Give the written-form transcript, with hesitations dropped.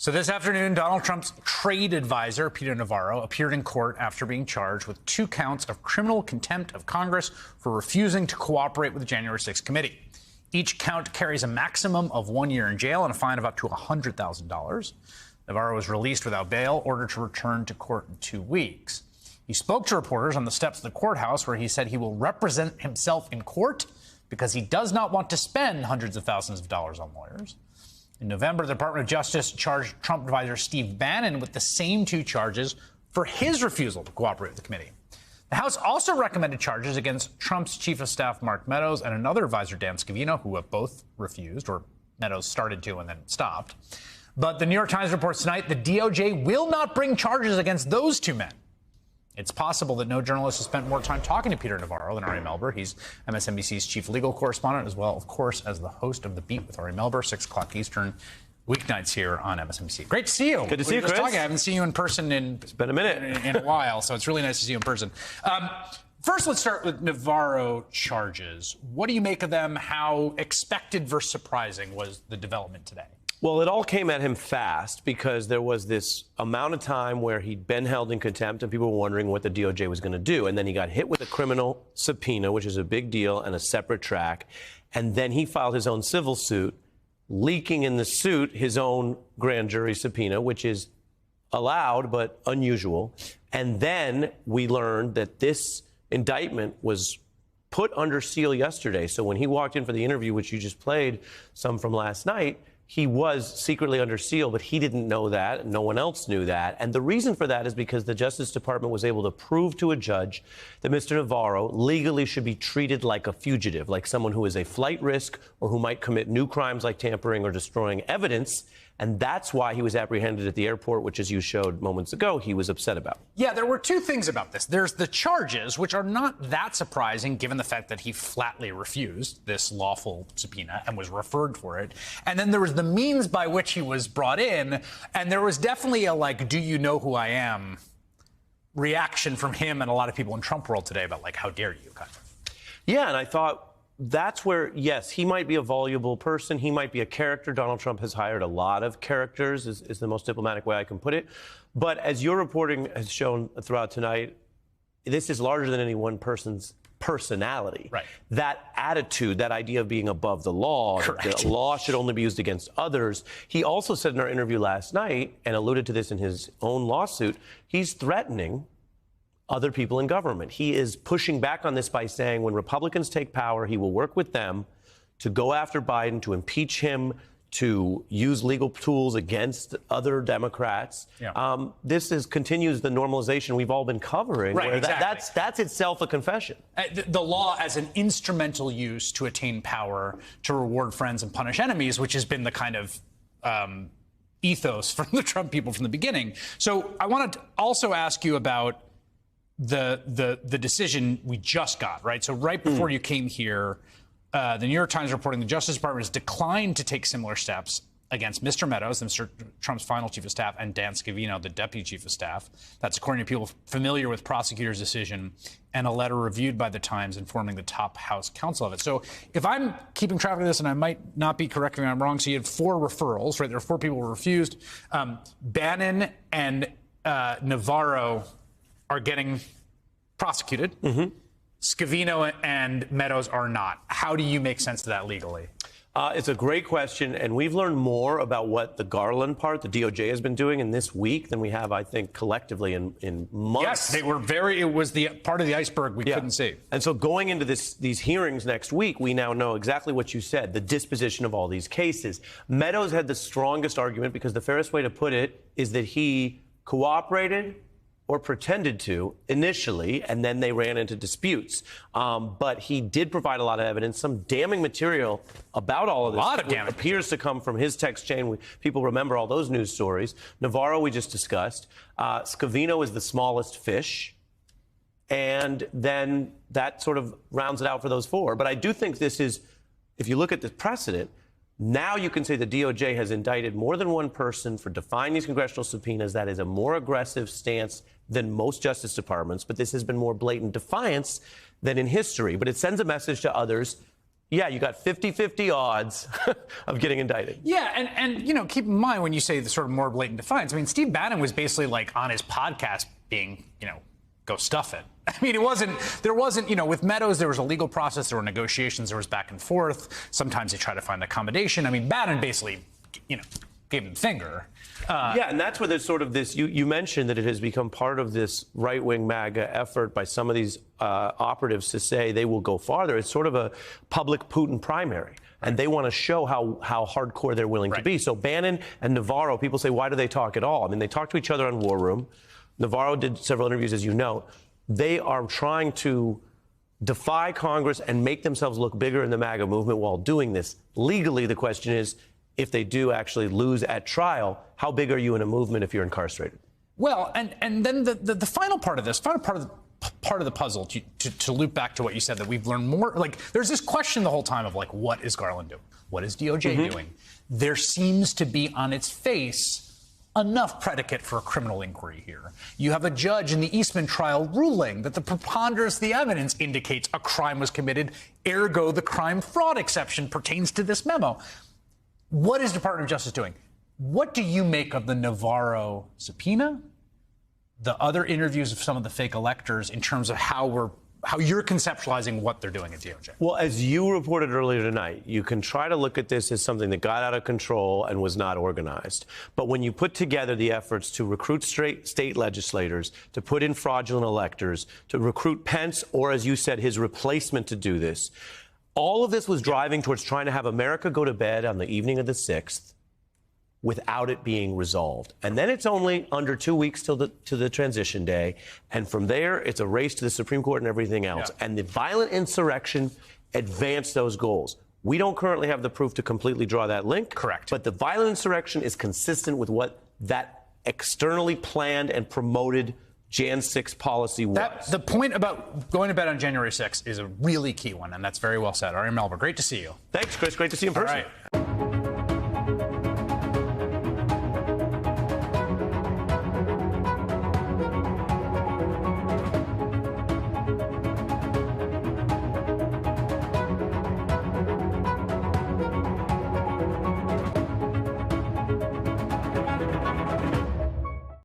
So this afternoon, Donald Trump's trade advisor, Peter Navarro, appeared in court after being charged with 2 counts of criminal contempt of Congress for refusing to cooperate with the January 6th committee. Each count carries a maximum of 1 year in jail and a fine of up to $100,000. Navarro was released without bail, ordered to return to court in 2 weeks. He spoke to reporters on the steps of the courthouse where he said he will represent himself in court because he does not want to spend hundreds of thousands of dollars on lawyers. In November, the Department of Justice charged Trump advisor Steve Bannon with the same 2 charges for his refusal to cooperate with the committee. The House also recommended charges against Trump's chief of staff, Mark Meadows, and another advisor, Dan Scavino, who have both refused, or Meadows started to and then stopped. But the New York Times reports tonight the DOJ will not bring charges against those 2 men. It's possible that no journalist has spent more time talking to Peter Navarro than Ari Melber. He's MSNBC's chief legal correspondent, as well, of course, as the host of The Beat with Ari Melber, 6 o'clock Eastern, weeknights here on MSNBC. Great to see you. Good to see you, Chris. I haven't seen you in person it's been a minute. in a while, so it's really nice to see you in person. First, let's start with Navarro charges. What do you make of them? How expected versus surprising was the development today? Well, it all came at him fast because there was this amount of time where he'd been held in contempt and people were wondering what the DOJ was going to do. And then he got hit with a criminal subpoena, which is a big deal and a separate track. And then he filed his own civil suit, leaking in the suit his own grand jury subpoena, which is allowed but unusual. And then we learned that this indictment was put under seal yesterday. So when he walked in for the interview, which you just played some from last night, he was secretly under seal, but he didn't know that. No one else knew that. And the reason for that is because the Justice Department was able to prove to a judge that Mr. Navarro legally should be treated like a fugitive, like someone who is a flight risk or who might commit new crimes like tampering or destroying evidence. And that's why he was apprehended at the airport, which, as you showed moments ago, he was upset about. Yeah, there were 2 things about this. There's the charges, which are not that surprising, given the fact that he flatly refused this lawful subpoena and was referred for it. And then there was the means by which he was brought in. And there was definitely a, like, do you know who I am reaction from him and a lot of people in Trump world today about, like, how dare you, kind of. Yeah, and I thought that's where, yes, he might be a voluble person. He might be a character. Donald Trump has hired a lot of characters, is the most diplomatic way I can put it. But as your reporting has shown throughout tonight, this is larger than any one person's personality. Right. That attitude, that idea of being above the law, that the law should only be used against others. He also said in our interview last night, and alluded to this in his own lawsuit, he's threatening other people in government. He is pushing back on this by saying when Republicans take power, he will work with them to go after Biden, to impeach him, to use legal tools against other Democrats. Yeah. This continues the normalization we've all been covering. Right, where exactly. That's itself a confession. The law as an instrumental use to attain power, to reward friends and punish enemies, which has been the kind of ethos from the Trump people from the beginning. So I want to also ask you about the decision we just got, right? So right before you came here, the New York Times reporting the Justice Department has declined to take similar steps against Mr. Meadows, Mr. Trump's final chief of staff, and Dan Scavino, the deputy chief of staff. That's according to people familiar with prosecutors' decision and a letter reviewed by the Times informing the top House counsel of it. So if I'm keeping track of this, and I might not be, correct me if I'm wrong, so you had 4 referrals, right? There are 4 people who refused. Bannon and Navarro are getting prosecuted. Scavino and Meadows are not. How do you make sense of that legally? It's a great question, and we've learned more about what the Garland part, the DOJ, has been doing in this week than we have, I think, collectively in months. Yes, they were it was the part of the iceberg we couldn't see. And so going into these hearings next week, we now know exactly what you said, the disposition of all these cases. Meadows had the strongest argument because the fairest way to put it is that he cooperated or pretended to initially, and then they ran into disputes. But he did provide a lot of evidence, some damning material about all of this. A lot of damning appears to come from his text chain. People remember all those news stories. Navarro, we just discussed. Scavino is the smallest fish. And then that sort of rounds it out for those 4. But I do think this is, if you look at the precedent, now you can say the DOJ has indicted more than one person for defying these congressional subpoenas. That is a more aggressive stance than most Justice Departments, but this has been more blatant defiance than in history. But it sends a message to others. yeah, you got 50-50 odds of getting indicted. Yeah, and you know, keep in mind when you say the sort of more blatant defiance, I mean, Steve Bannon was basically like on his podcast being, you know, go stuff it. I mean, there wasn't, you know, with Meadows, there was a legal process, there were negotiations, there was back and forth. Sometimes they try to find accommodation. I mean, Bannon basically, you know, gave him the finger. Yeah, and that's where there's sort of this, you mentioned that it has become part of this right-wing MAGA effort by some of these operatives to say they will go farther. It's sort of a public Putin primary, and they want to show how hardcore they're willing to be. So Bannon and Navarro, people say, why do they talk at all? I mean, they talk to each other on War Room. Navarro did several interviews, as you know. They are trying to defy Congress and make themselves look bigger in the MAGA movement while doing this. Legally, the question is, if they do actually lose at trial, how big are you in a movement if you're incarcerated? Well, and then the final part of this, part of the puzzle, to loop back to what you said, that we've learned more, like, there's this question the whole time of, like, what is Garland doing? What is DOJ doing? There seems to be on its face enough predicate for a criminal inquiry here. You have a judge in the Eastman trial ruling that the preponderance of the evidence indicates a crime was committed, ergo the crime fraud exception pertains to this memo. What is Department of Justice doing? What do you make of the Navarro subpoena, the other interviews of some of the fake electors, in terms of how you're conceptualizing what they're doing at DOJ? Well, as you reported earlier tonight, you can try to look at this as something that got out of control and was not organized. But when you put together the efforts to recruit state legislators, to put in fraudulent electors, to recruit Pence, or as you said, his replacement to do this, all of this was driving towards trying to have America go to bed on the evening of the 6th without it being resolved. And then it's only under 2 weeks to the transition day. And from there, it's a race to the Supreme Court and everything else. Yeah. And the violent insurrection advanced those goals. We don't currently have the proof to completely draw that link. Correct. But the violent insurrection is consistent with what that externally planned and promoted Jan 6 policy was. The point about going to bed on January 6th is a really key one, and that's very well said. All right, Melber, great to see you. Thanks, Chris. Great to see you in person. All right.